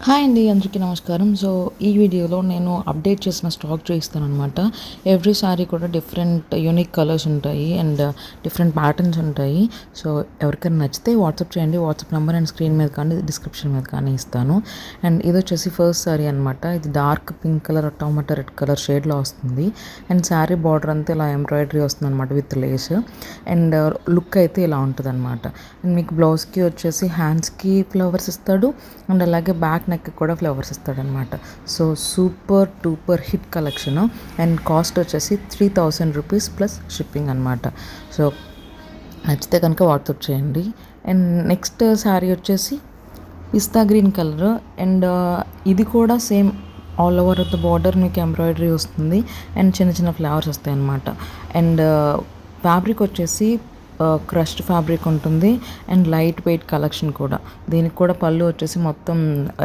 Hi అండి, అందరికీ నమస్కారం. సో ఈ వీడియోలో నేను అప్డేట్ చేసిన స్టాక్ చూపిస్తాననమాట. ఎవ్రీ సారీ కూడా డిఫరెంట్ యూనిక్ కలర్స్ ఉంటాయి అండ్ డిఫరెంట్ ప్యాటర్న్స్ ఉంటాయి. సో ఎవరికైనా నచ్చితే వాట్సాప్ చేయండి. వాట్సాప్ నెంబర్ అండ్ స్క్రీన్ మీద కానీ డిస్క్రిప్షన్ మీద కానీ ఇస్తాను. అండ్ ఇది వచ్చేసి ఫస్ట్ సారీ అనమాట. ఇది డార్క్ పింక్ కలర్ టమాటా రెడ్ కలర్ షేడ్లో వస్తుంది. అండ్ శారీ బార్డర్ అంతా ఇలా ఎంబ్రాయిడరీ వస్తుంది అనమాట విత్ లేస్. అండ్ లుక్ అయితే ఇలా ఉంటుంది అనమాట. అండ్ మీకు బ్లౌజ్కి వచ్చేసి హ్యాండ్స్కి ఫ్లవర్స్ ఇస్తాడు అండ్ అలాగే బ్యాక్ నెక్ కూడా ఫ్లవర్స్ ఇస్తాడనమాట. So super tooper hit collection. And cost వచ్చేసి 3000 రూపీస్ ప్లస్ షిప్పింగ్ అనమాట. సో నచ్చితే కనుక వాట్సాప్ చేయండి. అండ్ నెక్స్ట్ శారీ వచ్చేసి పిస్తా గ్రీన్ కలర్. అండ్ ఇది కూడా same all over the border మీకు ఎంబ్రాయిడరీ వస్తుంది అండ్ చిన్న చిన్న ఫ్లవర్స్ వస్తాయి అన్నమాట. అండ్ ఫ్యాబ్రిక్ వచ్చేసి క్రష్డ్ ఫ్యాబ్రిక్ ఉంటుంది అండ్ లైట్ వెయిట్ కలెక్షన్ కూడా. దీనికి కూడా పళ్ళు వచ్చేసి మొత్తం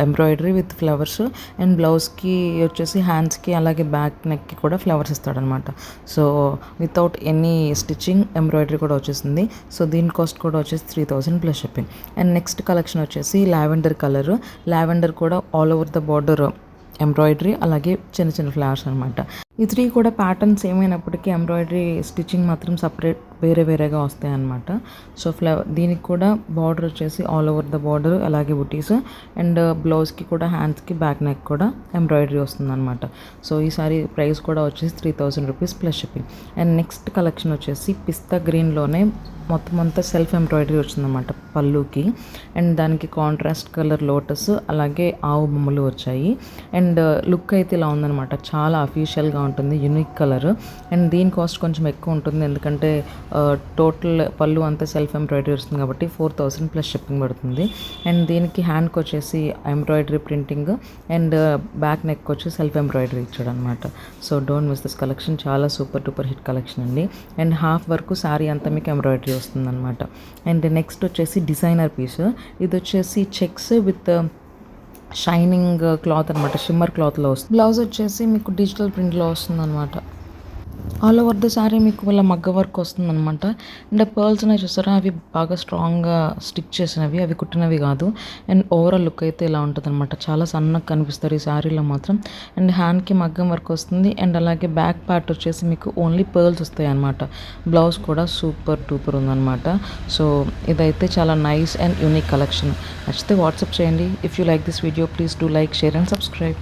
ఎంబ్రాయిడరీ విత్ ఫ్లవర్స్ అండ్ బ్లౌజ్కి వచ్చేసి హ్యాండ్స్కి అలాగే బ్యాక్ నెక్కి కూడా ఫ్లవర్స్ ఇస్తాడనమాట. So without any stitching embroidery కూడా వచ్చేసింది. సో దీని కాస్ట్ కూడా వచ్చేసి 3000 plus shipping. And next collection వచ్చేసి లావెండర్ కలర్. లావెండర్ కూడా all over the border embroidery అలాగే చిన్న చిన్న ఫ్లవర్స్ అనమాట. ఈ త్రీ కూడా ప్యాటర్న్స్ ఏమైనప్పటికీ ఎంబ్రాయిడరీ స్టిచ్చింగ్ మాత్రం సపరేట్ వేరేగా వస్తాయి అన్నమాట. సో దీనికి కూడా బార్డర్ వచ్చేసి ఆల్ ఓవర్ ద బార్డర్ అలాగే బుటీస్ అండ్ బ్లౌజ్కి కూడా హ్యాండ్స్కి బ్యాక్ నెక్ కూడా ఎంబ్రాయిడరీ వస్తుంది అనమాట. సో ఈ సారీ ప్రైస్ కూడా వచ్చేసి 3000 rupees plus shipping. And next collection వచ్చేసి పిస్తా గ్రీన్లోనే మొత్తం అంతా సెల్ఫ్ ఎంబ్రాయిడరీ వచ్చిందన్నమాట పళ్ళుకి. అండ్ దానికి కాంట్రాస్ట్ కలర్ లోటస్ అలాగే ఆవు బొమ్మలు వచ్చాయి. అండ్ లుక్ అయితే ఇలా ఉందన్నమాట. చాలా అఫీషియల్గా ఉంటుంది, యూనిక్ కలర్. అండ్ దీని కాస్ట్ కొంచెం ఎక్కువ ఉంటుంది ఎందుకంటే టోటల్ పళ్ళు అంతా సెల్ఫ్ ఎంబ్రాయిడరీ వస్తుంది కాబట్టి 4000 ప్లస్ షిప్పింగ్ పడుతుంది. అండ్ దీనికి హ్యాండ్కి వచ్చేసి embroidery printing and back neck వచ్చి సెల్ఫ్ ఎంబ్రాయిడరీ ఇచ్చాడు అనమాట. So don't miss this collection. చాలా సూపర్ టూపర్ హిట్ కలెక్షన్ అండి. అండ్ హాఫ్ వరకు శారీ అంతా మీకు ఎంబ్రాయిడరీ వస్తుంది అనమాట. అండ్ నెక్స్ట్ వచ్చేసి డిజైనర్ పీస్. ఇది వచ్చేసి చెక్స్ విత్ షైనింగ్ క్లాత్ అనమాట, షిమ్మర్ క్లాత్లో వస్తుంది. బ్లౌజ్ వచ్చేసి మీకు డిజిటల్ ప్రింట్లో వస్తుంది అనమాట. ఆల్ ఓవర్ ద శారీ మీకు వాళ్ళ మగ్గ వర్క్ వస్తుంది అనమాట. అండ్ పర్ల్స్ అనేవి చూస్తారా, అవి బాగా స్ట్రాంగ్గా స్టిక్ చేసినవి, అవి కుట్టినవి కాదు. అండ్ ఓవరాల్ లుక్ అయితే ఇలా ఉంటుంది అనమాట. చాలా సన్నగా కనిపిస్తారు ఈ శారీలో మాత్రం. అండ్ హ్యాండ్కి మగ్గం వర్క్ వస్తుంది అండ్ అలాగే బ్యాక్ పార్ట్ వచ్చేసి మీకు ఓన్లీ పర్ల్స్ వస్తాయి అనమాట. బ్లౌజ్ కూడా సూపర్ టూపర్ ఉందన్నమాట. సో ఇదైతే చాలా నైస్ అండ్ యూనిక్ కలెక్షన్. నచ్చితే వాట్సాప్ చేయండి. If you like this video please do like, share and subscribe.